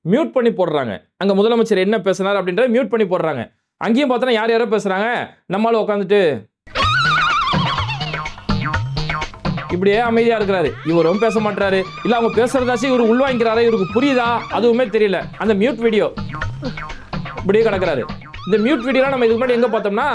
மியூட் பண்ணி போடுறாங்க. அங்கே முதலமைச்சர் என்ன பேசினார் அப்படின்றத மியூட் பண்ணி போடுறாங்க. அங்கேயும் பார்த்தோன்னா யார் யாரோ பேசுகிறாங்க, நம்மளால உட்காந்துட்டு இப்படியே அமைதியாக இருக்கிறாரு, இவரும் பேச மாட்டாரு, இல்லை அவங்க பேசுறதாச்சும் இவர் உள்வாங்கிக்கிறாரு, இவருக்கு புரியுதா அதுவுமே தெரியல. அந்த மியூட் வீடியோ இப்படியே கிடக்கிறாரு. இந்த மியூட் வீடியோலாம் நம்ம இதுக்கு முன்னாடி எங்கே பார்த்தோம்னா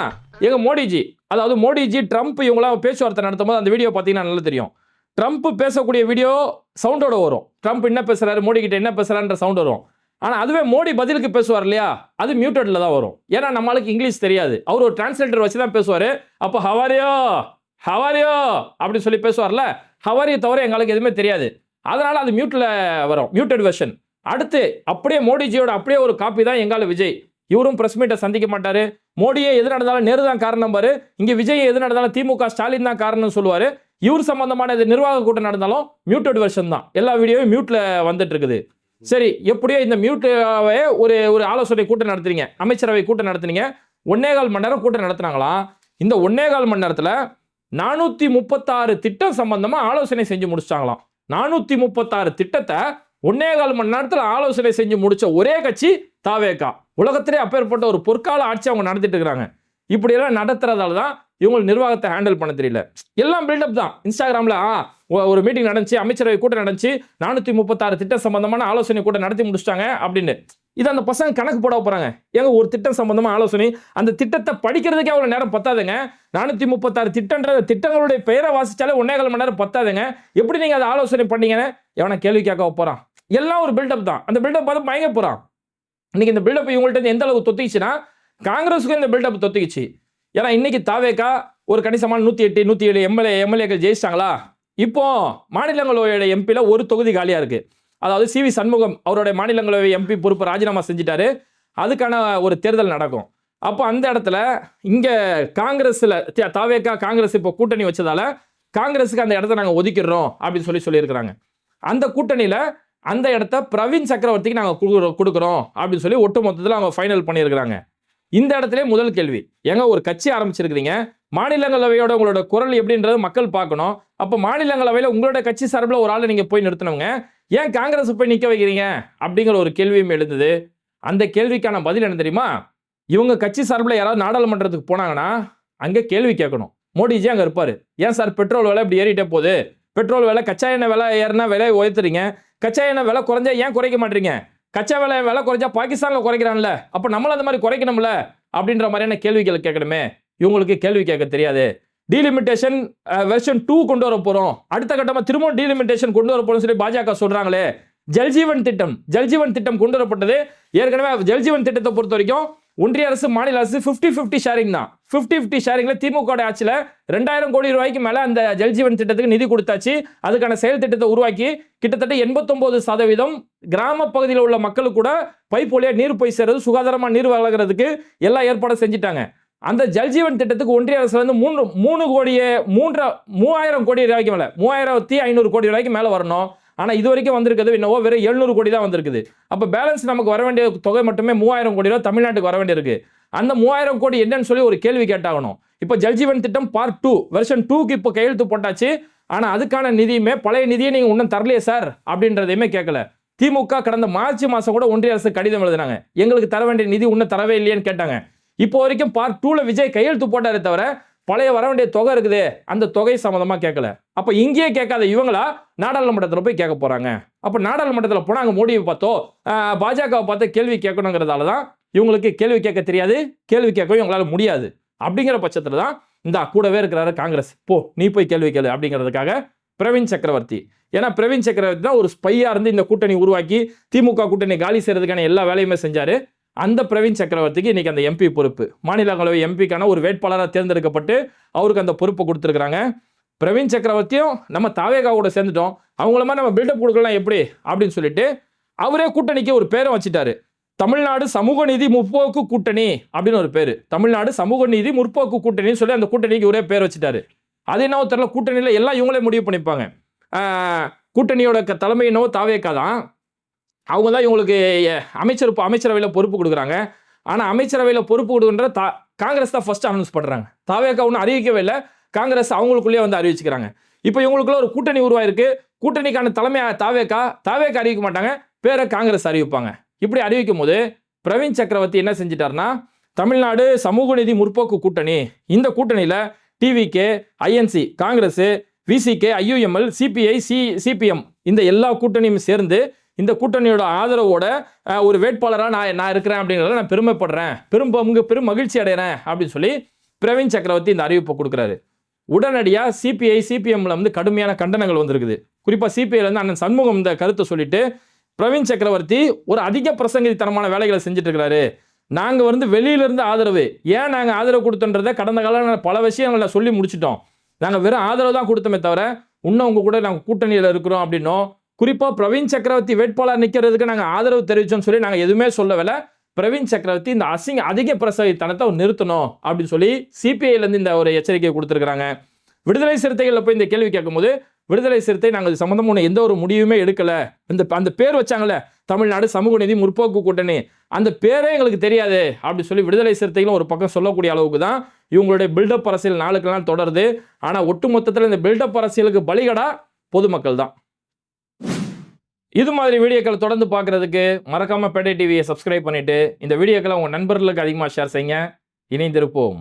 எங்கள் மோடிஜி, அதாவது மோடிஜி ட்ரம்ப் இவங்களாம் பேச்சுவார்த்தை நடத்தும் போது அந்த வீடியோ பார்த்தீங்கன்னா நல்லா தெரியும். ட்ரம்ப் பேசக்கூடிய வீடியோ சவுண்டோட வரும், ட்ரம்ப் என்ன பேசுறாரு மோடி கிட்ட என்ன பேசுறான்ற சவுண்ட் வரும். ஆனால் அதுவே மோடி பதிலுக்கு பேசுவார் இல்லையா, அது மியூட்டட்ல தான் வரும். ஏன்னா நம்மளுக்கு இங்கிலீஷ் தெரியாது, அவர் ஒரு டிரான்ஸ்லேட்டர் வச்சு தான் பேசுவார். அப்போ ஹவாரியோ அப்படின்னு சொல்லி பேசுவார்ல, ஹவாரியோ தவிர எங்களுக்கு எதுவுமே தெரியாது, அதனால அது மியூட்ல வரும், மியூட்டட் வெர்ஷன். அடுத்து அப்படியே மோடிஜியோட அப்படியே ஒரு காப்பி தான் எங்கால விஜய். இவரும் பிரஸ் மீட்டை சந்திக்க மாட்டாரு, மோடியே எது நடந்தாலும் நேரு தான் காரணம் பாரு, இங்கே விஜய் எது நடந்தாலும் திமுக ஸ்டாலின் தான் காரணம்னு சொல்லுவார். இவர் சம்பந்தமான நிர்வாக கூட்டம் நடந்தாலும் மியூட்டட் வெர்ஷன் தான், எல்லா வீடியோவும் மியூட்ல வந்துட்டு இருக்குது. சரி, எப்படியோ இந்த மியூட்டாவே ஒரு ஆலோசனை கூட்டம் நடத்துறீங்க, அமைச்சரவை கூட்டம் நடத்துனீங்க, 1.25 மணி நேரம் கூட்டம் நடத்துனாங்களாம். இந்த 1.25 மணி நேரத்தில் 436 திட்டம் சம்பந்தமா ஆலோசனை செஞ்சு முடிச்சிட்டாங்களாம். 436 திட்டத்தை 1.25 மணி நேரத்தில் ஆலோசனை செஞ்சு முடிச்ச ஒரே கட்சி தாவேகா. உலகத்திலே அப்பேற்பட்ட ஒரு பொற்கால ஆட்சி அவங்க நடத்திட்டு இருக்கிறாங்க. இப்படியெல்லாம் நடத்துறதால தான் இவங்க நிர்வாகத்தை ஹேண்டில் பண்ண தெரியல. எல்லாம் பில்டப் தான். இன்ஸ்டாகிராமில் ஒரு மீட்டிங் நடந்துச்சு, அமைச்சரவை கூட்டம் நடந்துச்சு, 436 திட்டம் சம்பந்தமான ஆலோசனை கூட்டம் நடத்தி முடிச்சிட்டாங்க அப்படின்னு. இது அந்த பசங்க கணக்கு போட போறாங்க. ஏங்க ஒரு திட்டம் சம்பந்தமா ஆலோசனை, அந்த திட்டத்தை படிக்கிறதுக்கே அவ்வளோ நேரம் பத்தாதுங்க. 436 திட்டங்களுடைய பெயரை வாசிச்சாலே 1.25 மணி நேரம் பத்தாதுங்க. எப்படி நீங்க அதை ஆலோசனை பண்ணீங்கன்னு எவனை கேள்வி கேட்க போறான். எல்லாம் ஒரு பில்டப் தான். அந்த பில்டப் பார்த்து மயங்க போறான். இன்னைக்கு இந்த பில்டப் இவங்கள்ட்ட எந்த அளவுக்கு தொத்திச்சுன்னா, காங்கிரஸுக்கும் இந்த பில்டப் தொத்திக்குச்சு. ஏன்னா இன்னைக்கு தாவேகா ஒரு கணிசமான 108 107 எம்எல்ஏக்கள் ஜெயிச்சிட்டாங்களா. இப்போ மாநிலங்களவையோட எம்பியில் ஒரு தொகுதி காலியா இருக்கு. அதாவது CV சண்முகம் அவருடைய மாநிலங்களவை எம்பி பொறுப்பு ராஜினாமா செஞ்சிட்டாரு. அதுக்கான ஒரு தேர்தல் நடக்கும். அப்போ அந்த இடத்துல இங்க காங்கிரஸ்ல தாவேகா காங்கிரஸ் இப்போ கூட்டணி வச்சதால காங்கிரஸுக்கு அந்த இடத்த நாங்கள் ஒதுக்கிடுறோம் அப்படின்னு சொல்லியிருக்கிறாங்க. அந்த கூட்டணியில அந்த இடத்த பிரவீன் சக்கரவர்த்திக்கு நாங்கள் கொடுக்குறோம் அப்படின்னு சொல்லி ஒட்டு மொத்தத்தில் அவங்க ஃபைனல் பண்ணியிருக்கிறாங்க. இந்த இடத்துல முதல் கேள்வி, ஏங்க ஒரு கட்சி ஆரம்பிச்சிருக்கிறீங்க, மாநிலங்களவையோட உங்களோட குரல் எப்படின்றது மக்கள் பார்க்கணும். அப்போ மாநிலங்களவையில் உங்களோட கட்சி சார்பில் ஒரு ஆளை நீங்கள் போய் நிறுத்தினவங்க, ஏன் காங்கிரஸ் போய் நிற்க வைக்கிறீங்க அப்படிங்கிற ஒரு கேள்வியும் எழுந்தது. அந்த கேள்விக்கான பதில் என்ன தெரியுமா? இவங்க கட்சி சார்பில் யாராவது நாடாளுமன்றத்துக்கு போனாங்கன்னா அங்கே கேள்வி கேட்கணும். மோடிஜி அங்கே இருப்பார். ஏன் சார் பெட்ரோல் விலை இப்படி ஏறிட்டே போகுது, பெட்ரோல் விலை கச்சா எண்ணெய் விலை ஏறினா விலையை உயர்த்துறீங்க, கச்சா எண்ணெய் விலை குறைஞ்சா ஏன் குறைக்க மாட்டீங்க, கச்சா விலை குறைஞ்சா பாகிஸ்தானில் குறைக்கிறான்ல, அப்போ நம்மளும் அந்த மாதிரி குறைக்கணும்ல அப்படின்ற மாதிரியான கேள்விகள் கேட்கணுமே. இவங்களுக்கு கேள்வி கேட்க தெரியாது. டீலிமிட்டேஷன் வெர்ஷன் 2 கொண்டு வர போகிறோம், அடுத்த கட்டமாக திரும்ப டீலிமிட்டேஷன் கொண்டு வர போகிறோம்னு சொல்லி பாஜக சொல்கிறாங்களே. ஜல்ஜீவன் திட்டம் கொண்டு வரப்பட்டது. ஏற்கனவே ஜல்ஜீவன் திட்டத்தை பொறுத்த வரைக்கும் ஒன்றிய அரசு மாநில அரசு 50-50 ஷேரிங் தான். 50-50 ஷேரிங்ல திமுக ஆட்சியில் 2000 கோடி ரூபாய்க்கு மேலே அந்த ஜல்ஜீவன் திட்டத்துக்கு நிதி கொடுத்தாச்சு. அதுக்கான செயல் திட்டத்தை உருவாக்கி கிட்டத்தட்ட 89% கிராம பகுதியில் உள்ள மக்களுக்கு கூட பைப் வழியா நீர் போய் சேருது, சுகாதாரமாக நீர் வழங்குறதுக்கு எல்லா ஏற்பாடும் செஞ்சுட்டாங்க. அந்த ஜல்ஜீவன் திட்டத்துக்கு ஒன்றிய அரசுல இருந்து 3000 கோடி ரூபாய்க்கு மேலே 3500 கோடி ரூபாய்க்கு மேலே வரணும். ஆனால் இது வரைக்கும் வந்திருக்கிறது என்னவோ வெறும் 700 கோடி தான் வந்திருக்குது. அப்போ பேலன்ஸ் நமக்கு வர வேண்டிய தொகை மட்டுமே 3000 கோடி ரூபாய் தமிழ்நாட்டுக்கு வர வேண்டியிருக்கு. அந்த 3000 கோடி என்னன்னு சொல்லி ஒரு கேள்வி கேட்டாகணும். இப்போ ஜல்ஜீவன் திட்டம் பார்ட் 2 வெர்ஷன் 2க்கு இப்போ கையெழுத்து போட்டாச்சு. ஆனால் அதுக்கான நிதியுமே பழைய நிதியை நீங்கள் இன்னும் தரலையே சார் அப்படின்றதையுமே கேட்கல. திமுக கடந்த மார்ச் மாதம் கூட ஒன்றிய அரசு கடிதம் எழுதினாங்க, எங்களுக்கு தர வேண்டிய நிதி இன்னும் தரவே இல்லையேன்னு கேட்டாங்க. இப்போ வரைக்கும் பார்ட் 2ல விஜய் கையெழுத்து போட்டாரே தவிர பழைய வர வேண்டிய தொகை இருக்குது, அந்த தொகை சம்பந்தமா கேட்கல. அப்ப இங்கேயே கேட்காத இவங்களா நாடாளுமன்றத்தில் போய் கேட்க போறாங்க. அப்ப நாடாளுமன்றத்தில் போனா அங்க மோடியை பார்த்தோ பாஜகவை பார்த்து கேள்வி கேட்கணுங்கிறதால தான் இவங்களுக்கு கேள்வி கேட்க தெரியாது, கேள்வி கேட்கவும் இவங்களால முடியாது. அப்படிங்கிற பட்சத்துல தான் இந்த கூடவே இருக்கிறாரு காங்கிரஸ், போ நீ போய் கேள்வி கேளு அப்படிங்கிறதுக்காக பிரவீன் சக்கரவர்த்தி. ஏன்னா பிரவீன் சக்கரவர்த்தி தான் ஒரு ஸ்பையா இருந்து இந்த கூட்டணி உருவாக்கி திமுக கூட்டணி காலி செய்யறதுக்கான எல்லா வேலையுமே செஞ்சாரு. அந்த பிரவீன் சக்கரவர்த்திக்கு இன்னைக்கு அந்த எம்பி பொறுப்பு, மாநிலங்களவை எம்பிக்கான ஒரு வேட்பாளராக தேர்ந்தெடுக்கப்பட்டு அவருக்கு அந்த பொறுப்பை கொடுத்துருக்காங்க. பிரவீன் சக்கரவர்த்தியும் நம்ம தாவேகா கூட சேர்ந்துட்டோம், அவங்கள மாதிரி நம்ம பில்டப் கொடுக்கலாம் எப்படி அப்படின்னு சொல்லிட்டு அவரே கூட்டணிக்கு ஒரு பேரை வச்சுட்டாரு. தமிழ்நாடு சமூக நீதி முற்போக்கு கூட்டணி அப்படின்னு ஒரு பேரு. தமிழ்நாடு சமூக நீதி முற்போக்கு கூட்டணின்னு சொல்லி அந்த கூட்டணிக்கு ஒரே பேர் வச்சுட்டாரு. அது என்ன தெரியல, கூட்டணியில் எல்லாம் இவங்களே முடிவு பண்ணிப்பாங்க. கூட்டணியோட தலைமை என்னவோ தாவேகா தான். அவங்க தான் இவங்களுக்கு அமைச்சரவையில் பொறுப்பு கொடுக்குறாங்க. ஆனால் அமைச்சரவையில் பொறுப்பு கொடுக்குன்ற காங்கிரஸ் தான் ஃபர்ஸ்ட் அனௌன்ஸ் பண்ணுறாங்க. தாவேகா ஒன்றும் அறிவிக்கவே இல்லை, காங்கிரஸ் அவங்களுக்குள்ளேயே வந்து அறிவிச்சுக்கிறாங்க. இப்போ இவங்களுக்குள்ள ஒரு கூட்டணி உருவாயிருக்கு. கூட்டணிக்கான தலைமை தாவேகா அறிவிக்க மாட்டாங்க, பேரை காங்கிரஸ் அறிவிப்பாங்க. இப்படி அறிவிக்கும் போது பிரவீன் சக்கரவர்த்தி என்ன செஞ்சிட்டாருன்னா, தமிழ்நாடு சமூக நீதி முற்போக்கு கூட்டணி, இந்த கூட்டணியில் TVK, INC, Congress, VCK, IUML, CBI, CPM இந்த எல்லா கூட்டணியும் சேர்ந்து இந்த கூட்டணியோட ஆதரவோட ஒரு வேட்பாளராக நான் இருக்கிறேன் அப்படிங்கிறத நான் பெருமைப்படுறேன், பெரும் மகிழ்ச்சி அடைகிறேன் அப்படின்னு சொல்லி பிரவீன் சக்கரவர்த்தி இந்த அறிவிப்பை கொடுக்குறாரு. உடனடியாக சிபிஐ, சிபிஎம்ல வந்து கடுமையான கண்டனங்கள் வந்திருக்குது. குறிப்பாக சிபிஐல இருந்து அண்ணன் சண்முகம் இந்த கருத்தை சொல்லிட்டு, பிரவீன் சக்கரவர்த்தி ஒரு அதிக பிரசங்கித்தனமான வேலைகளை செஞ்சுட்டு இருக்கிறாரு, நாங்கள் வந்து வெளியிலிருந்து ஆதரவு, ஏன் நாங்கள் ஆதரவு கொடுத்தோன்றதை கடந்த காலம் பல விஷயங்களை சொல்லி முடிச்சிட்டோம், நாங்கள் வெறும் ஆதரவு தான் கொடுத்தோமே தவிர இன்னும் உங்க கூட நாங்கள் கூட்டணியில் இருக்கிறோம் அப்படின்னோம். குறிப்பாக பிரவீன் சக்கரவர்த்தி வேட்பாளர் நிற்கிறதுக்கு நாங்கள் ஆதரவு தெரிவிச்சோம்னு சொல்லி நாங்கள் எதுவுமே சொல்லவில்லை. பிரவீன் சக்கரவர்த்தி இந்த அதிக பிரசங்கித்தனத்தை நிறுத்தணும் அப்படின்னு சொல்லி சிபிஐலேருந்து இந்த ஒரு எச்சரிக்கையை கொடுத்துருக்காங்க. விடுதலை சிறுத்தைகளில் போய் இந்த கேள்வி கேட்கும்போது, விடுதலை சிறுத்தை நாங்கள் இது சம்மந்தமாக எந்த ஒரு முடிவுமே எடுக்கலை, அந்த பேர் வச்சாங்கல்ல தமிழ்நாடு சமூக நீதி முற்போக்கு கூட்டணி, அந்த பேரே எங்களுக்கு தெரியாது அப்படி சொல்லி விடுதலை சிறுத்தைகளும் ஒரு பக்கம் சொல்லக்கூடிய அளவுக்கு தான் இவங்களுடைய பில்டப் அரசியல் நாளுக்கு நாள் தொடருது. ஆனால் ஒட்டுமொத்தத்தில் இந்த பில்டப் அரசியலுக்கு பலிகடா பொதுமக்கள் தான். இது மாதிரி வீடியோக்களை தொடர்ந்து பார்க்கறதுக்கு மறக்காம பேட்டை டிவியை சப்ஸ்கிரைப் பண்ணிட்டு இந்த வீடியோக்களை உங்க நண்பர்களுக்கு அதிகமாக ஷேர் செய்யுங்க. இணைந்திருப்போம்.